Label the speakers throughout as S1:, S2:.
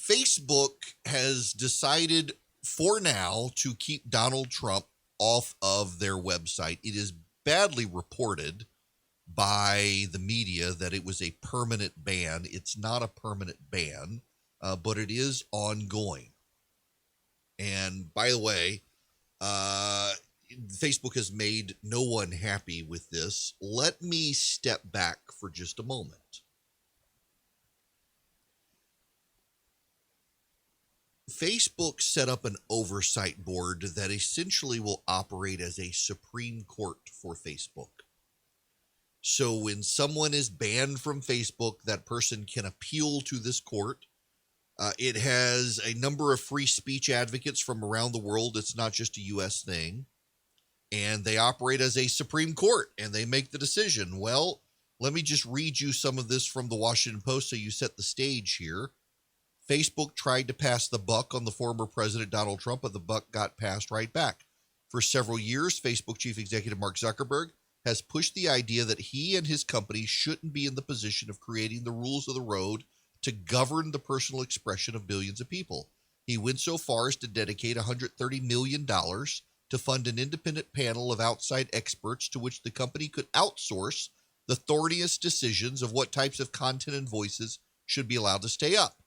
S1: Facebook has decided for now to keep Donald Trump off of their website. It is badly reported by the media that it was a permanent ban. It's not a permanent ban, but it is ongoing. And by the way, Facebook has made no one happy with this. Let me step back for just a moment. Facebook set up an oversight board that essentially will operate as a Supreme Court for Facebook. So when someone is banned from Facebook, that person can appeal to this court. It has a number of free speech advocates from around the world. It's not just a U.S. thing. And they operate as a Supreme Court, and they make the decision. Well, let me just read you some of this from the Washington Post so you set the stage here. Facebook tried to pass the buck on the former president, Donald Trump, but the buck got passed right back. For several years, Facebook chief executive Mark Zuckerberg has pushed the idea that he and his company shouldn't be in the position of creating the rules of the road to govern the personal expression of billions of people. He went so far as to dedicate $130 million to fund an independent panel of outside experts to which the company could outsource the thorniest decisions of what types of content and voices should be allowed to stay up.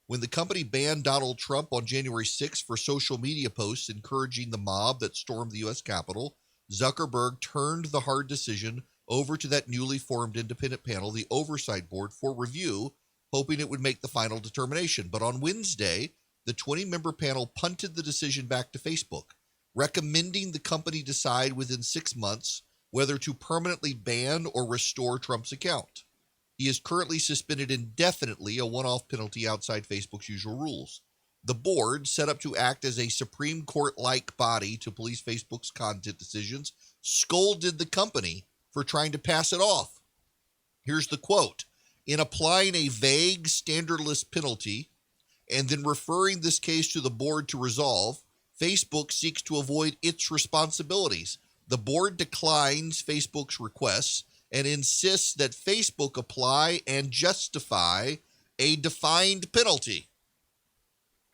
S1: When the company banned Donald Trump on January 6th for social media posts encouraging the mob that stormed the U.S. Capitol, Zuckerberg turned the hard decision over to that newly formed independent panel, the Oversight Board, for review, hoping it would make the final determination. But on Wednesday, the 20-member panel punted the decision back to Facebook, recommending the company decide within 6 months whether to permanently ban or restore Trump's account. He is currently suspended indefinitely, a one-off penalty outside Facebook's usual rules. The board, set up to act as a Supreme Court-like body to police Facebook's content decisions, scolded the company for trying to pass it off. Here's the quote. In applying a vague, standardless penalty and then referring this case to the board to resolve, Facebook seeks to avoid its responsibilities. The board declines Facebook's requests and insists that Facebook apply and justify a defined penalty.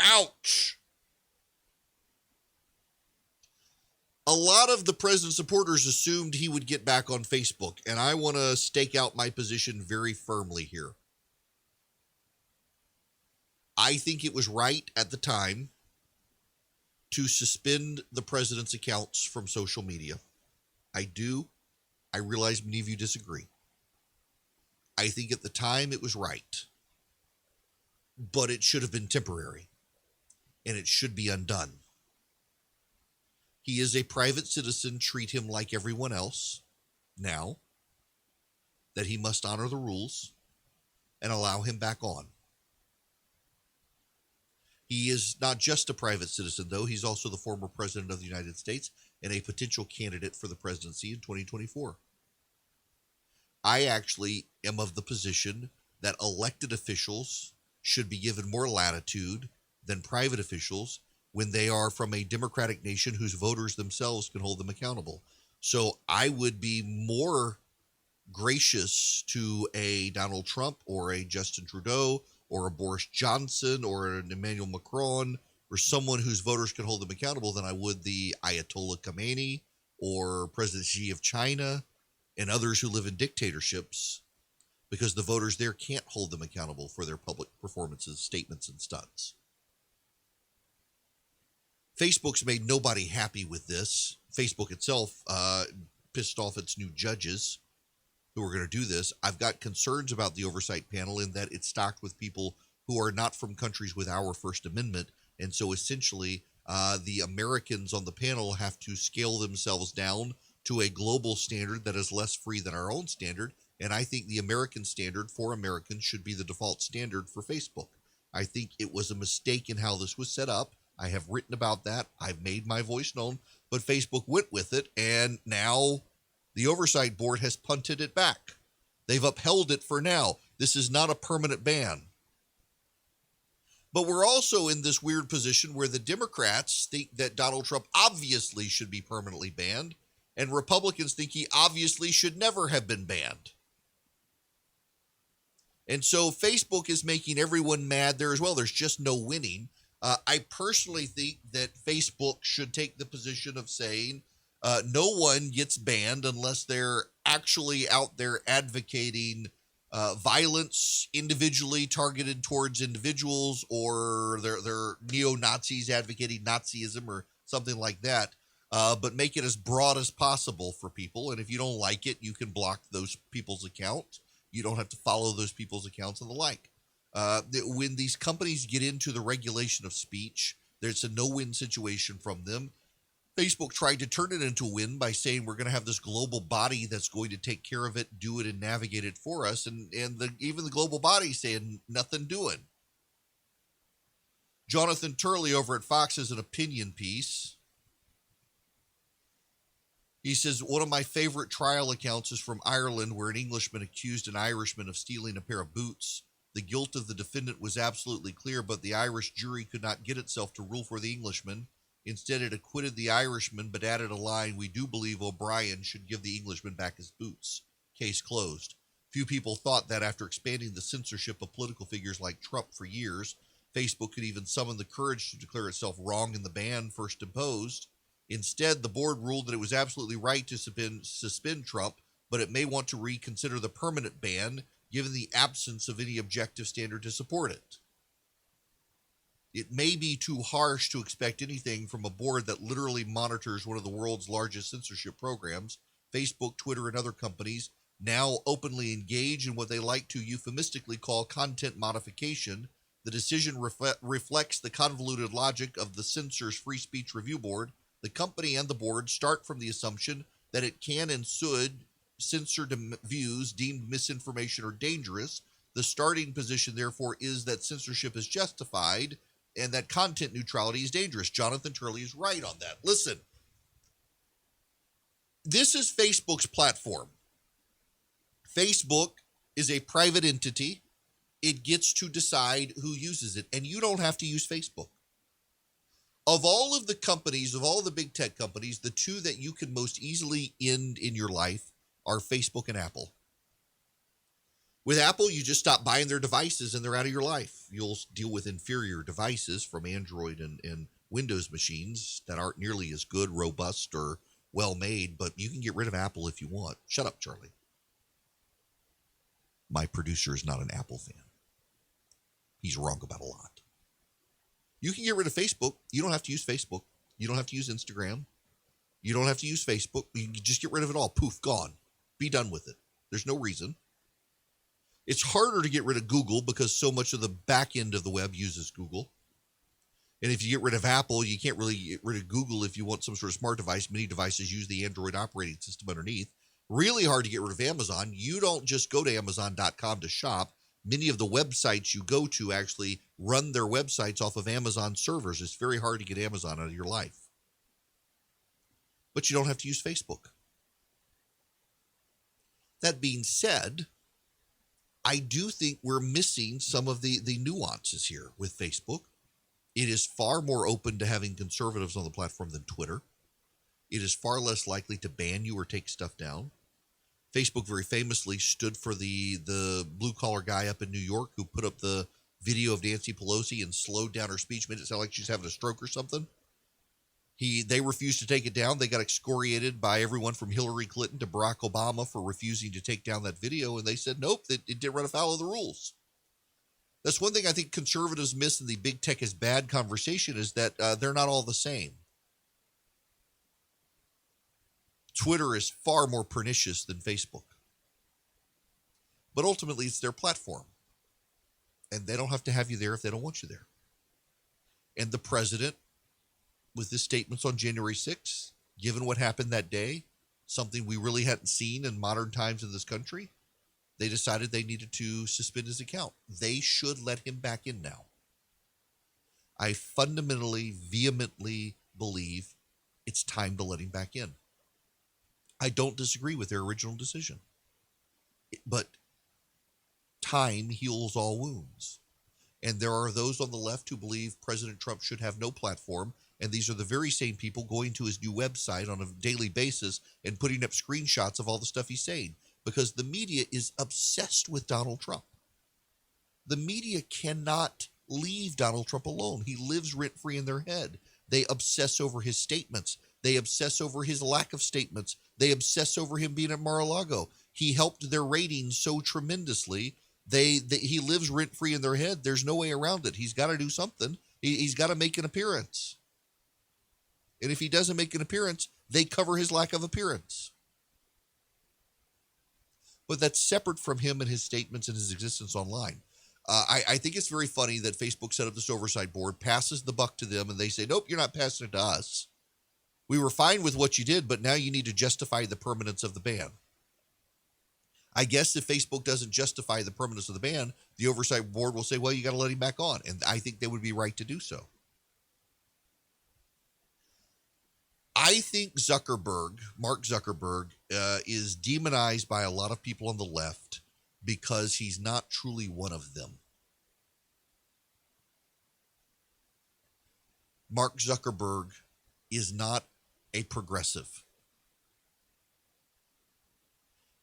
S1: Ouch! A lot of the president's supporters assumed he would get back on Facebook, and I want to stake out my position very firmly here. I think it was right at the time to suspend the president's accounts from social media. I do. I realize many of you disagree. I think at the time it was right, but it should have been temporary, and it should be undone. He is a private citizen. Treat him like everyone else now, that he must honor the rules and allow him back on. He is not just a private citizen, though. He's also the former president of the United States and a potential candidate for the presidency in 2024. I actually am of the position that elected officials should be given more latitude than private officials when they are from a democratic nation whose voters themselves can hold them accountable. So I would be more gracious to a Donald Trump or a Justin Trudeau or a Boris Johnson or an Emmanuel Macron or someone whose voters can hold them accountable than I would the Ayatollah Khamenei or President Xi of China and others who live in dictatorships, because the voters there can't hold them accountable for their public performances, statements, and stunts. Facebook's made nobody happy with this. Facebook itself pissed off its new judges who are going to do this. I've got concerns about the oversight panel in that it's stocked with people who are not from countries with our First Amendment. And so essentially, the Americans on the panel have to scale themselves down to a global standard that is less free than our own standard. And I think the American standard for Americans should be the default standard for Facebook. I think it was a mistake in how this was set up. I have written about that. I've made my voice known, but Facebook went with it. And now the Oversight Board has punted it back. They've upheld it for now. This is not a permanent ban. But we're also in this weird position where the Democrats think that Donald Trump obviously should be permanently banned, and Republicans think he obviously should never have been banned. And so Facebook is making everyone mad there as well. There's just no winning. I personally think that Facebook should take the position of saying no one gets banned unless they're actually out there advocating violence individually targeted towards individuals, or they're neo-Nazis advocating Nazism or something like that. But make it as broad as possible for people. And if you don't like it, you can block those people's accounts. You don't have to follow those people's accounts and the like. When these companies get into the regulation of speech, there's a no-win situation from them. Facebook tried to turn it into a win by saying we're going to have this global body that's going to take care of it, do it, and navigate it for us. And even the global body saying nothing doing. Jonathan Turley over at Fox has an opinion piece. He says, one of my favorite trial accounts is from Ireland, where an Englishman accused an Irishman of stealing a pair of boots. The guilt of the defendant was absolutely clear, but the Irish jury could not get itself to rule for the Englishman. Instead, it acquitted the Irishman, but added a line, we do believe O'Brien should give the Englishman back his boots. Case closed. Few people thought that after expanding the censorship of political figures like Trump for years, Facebook could even summon the courage to declare itself wrong in the ban first imposed. Instead, the board ruled that it was absolutely right to suspend Trump, but it may want to reconsider the permanent ban, given the absence of any objective standard to support it. It may be too harsh to expect anything from a board that literally monitors one of the world's largest censorship programs. Facebook, Twitter, and other companies now openly engage in what they like to euphemistically call content modification. The decision reflects the convoluted logic of the Censor's Free Speech Review Board. The company and the board start from the assumption that it can and should censor views deemed misinformation or dangerous. The starting position, therefore, is that censorship is justified and that content neutrality is dangerous. Jonathan Turley is right on that. Listen, this is Facebook's platform. Facebook is a private entity. It gets to decide who uses it, and you don't have to use Facebook. Of all of the companies, of all the big tech companies, the two that you can most easily end in your life are Facebook and Apple. With Apple, you just stop buying their devices and they're out of your life. You'll deal with inferior devices from Android and Windows machines that aren't nearly as good, robust, or well-made, but you can get rid of Apple if you want. Shut up, Charlie. My producer is not an Apple fan. He's wrong about a lot. You can get rid of Facebook. You don't have to use Facebook. You don't have to use Instagram. You don't have to use Facebook. You can just get rid of it all. Poof, gone. Be done with it. There's no reason. It's harder to get rid of Google because so much of the back end of the web uses Google. And if you get rid of Apple, you can't really get rid of Google if you want some sort of smart device. Many devices use the Android operating system underneath. Really hard to get rid of Amazon. You don't just go to Amazon.com to shop. Many of the websites you go to actually run their websites off of Amazon servers. It's very hard to get Amazon out of your life. But you don't have to use Facebook. That being said, I do think we're missing some of the nuances here with Facebook. It is far more open to having conservatives on the platform than Twitter. It is far less likely to ban you or take stuff down. Facebook very famously stood for the blue-collar guy up in New York who put up the video of Nancy Pelosi and slowed down her speech, made it sound like she's having a stroke or something. They refused to take it down. They got excoriated by everyone from Hillary Clinton to Barack Obama for refusing to take down that video, and they said, nope, it didn't run afoul of the rules. That's one thing I think conservatives miss in the big tech is bad conversation is that they're not all the same. Twitter is far more pernicious than Facebook. But ultimately, it's their platform. And they don't have to have you there if they don't want you there. And the president, with his statements on January 6th, given what happened that day, something we really hadn't seen in modern times in this country, they decided they needed to suspend his account. They should let him back in now. I fundamentally, vehemently believe it's time to let him back in. I don't disagree with their original decision. But time heals all wounds. And there are those on the left who believe President Trump should have no platform. And these are the very same people going to his new website on a daily basis and putting up screenshots of all the stuff he's saying. Because the media is obsessed with Donald Trump. The media cannot leave Donald Trump alone. He lives rent-free in their head. They obsess over his statements. They obsess over his lack of statements. They obsess over him being at Mar-a-Lago. He helped their ratings so tremendously. He lives rent-free in their head. There's no way around it. He's got to do something. He's got to make an appearance. And if he doesn't make an appearance, they cover his lack of appearance. But that's separate from him and his statements and his existence online. I think it's very funny that Facebook set up this oversight board, passes the buck to them, and they say, nope, you're not passing it to us. We were fine with what you did, but now you need to justify the permanence of the ban. I guess if Facebook doesn't justify the permanence of the ban, the oversight board will say, well, you got to let him back on. And I think they would be right to do so. I think Mark Zuckerberg, is demonized by a lot of people on the left because he's not truly one of them. Mark Zuckerberg is not a progressive.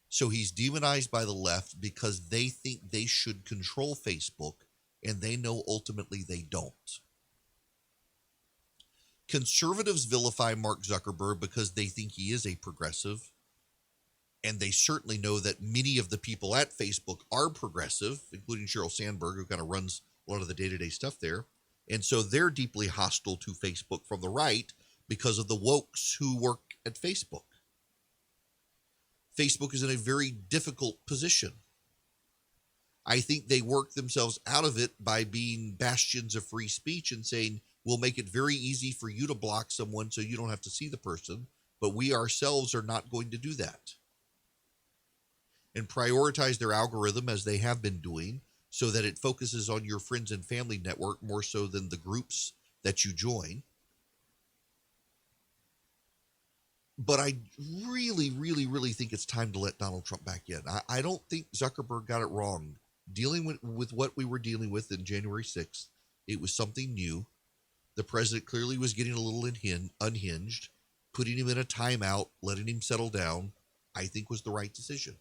S1: So he's demonized by the left because they think they should control Facebook, and they know ultimately they don't. Conservatives vilify Mark Zuckerberg because they think he is a progressive, and they certainly know that many of the people at Facebook are progressive, including Sheryl Sandberg, who kind of runs a lot of the day-to-day stuff there. And so they're deeply hostile to Facebook from the right because of the wokes who work at Facebook. Facebook is in a very difficult position. I think they work themselves out of it by being bastions of free speech and saying, we'll make it very easy for you to block someone so you don't have to see the person, but we ourselves are not going to do that. And prioritize their algorithm as they have been doing so that it focuses on your friends and family network more so than the groups that you join. But I really, really, really think it's time to let Donald Trump back in. I don't think Zuckerberg got it wrong. Dealing with what we were dealing with in January 6th, it was something new. The president clearly was getting a little unhinged. Putting him in a timeout, letting him settle down, I think was the right decision.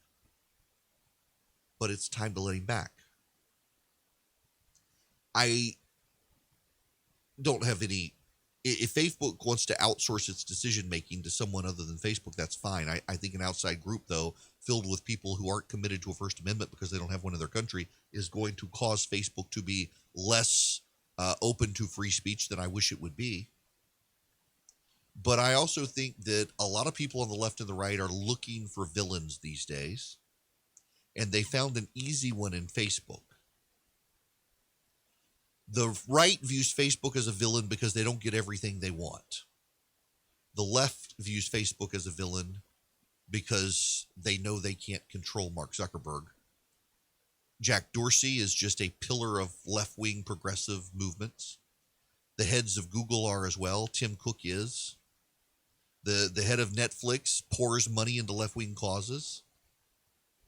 S1: But it's time to let him back. I don't have any... If Facebook wants to outsource its decision-making to someone other than Facebook, that's fine. I think an outside group, though, filled with people who aren't committed to a First Amendment because they don't have one in their country, is going to cause Facebook to be less open to free speech than I wish it would be. But I also think that a lot of people on the left and the right are looking for villains these days, and they found an easy one in Facebook. The right views Facebook as a villain because they don't get everything they want. The left views Facebook as a villain because they know they can't control Mark Zuckerberg. Jack Dorsey is just a pillar of left-wing progressive movements. The heads of Google are as well. Tim Cook is. The head of Netflix pours money into left-wing causes.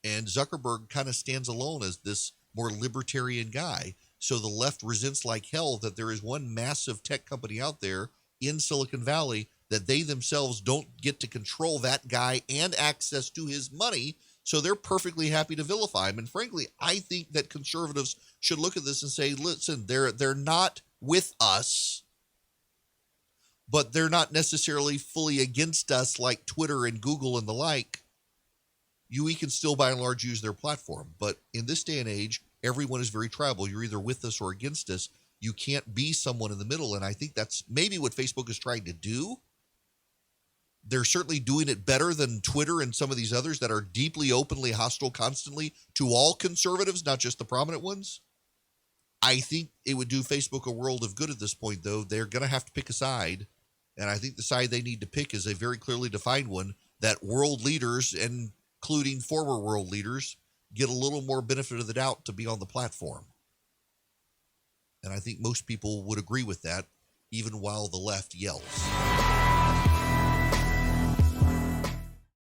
S1: And Zuckerberg kind of stands alone as this more libertarian guy. So the left resents like hell that there is one massive tech company out there in Silicon Valley that they themselves don't get to control that guy and access to his money. So they're perfectly happy to vilify him. And frankly, I think that conservatives should look at this and say, listen, they're not with us, but they're not necessarily fully against us like Twitter and Google and the like. We can still by and large use their platform. But in this day and age, everyone is very tribal. You're either with us or against us. You can't be someone in the middle. And I think that's maybe what Facebook is trying to do. They're certainly doing it better than Twitter and some of these others that are deeply, openly hostile constantly to all conservatives, not just the prominent ones. I think it would do Facebook a world of good at this point, though. They're going to have to pick a side. And I think the side they need to pick is a very clearly defined one that world leaders, including former world leaders, get a little more benefit of the doubt to be on the platform. And I think most people would agree with that, even while the left yells.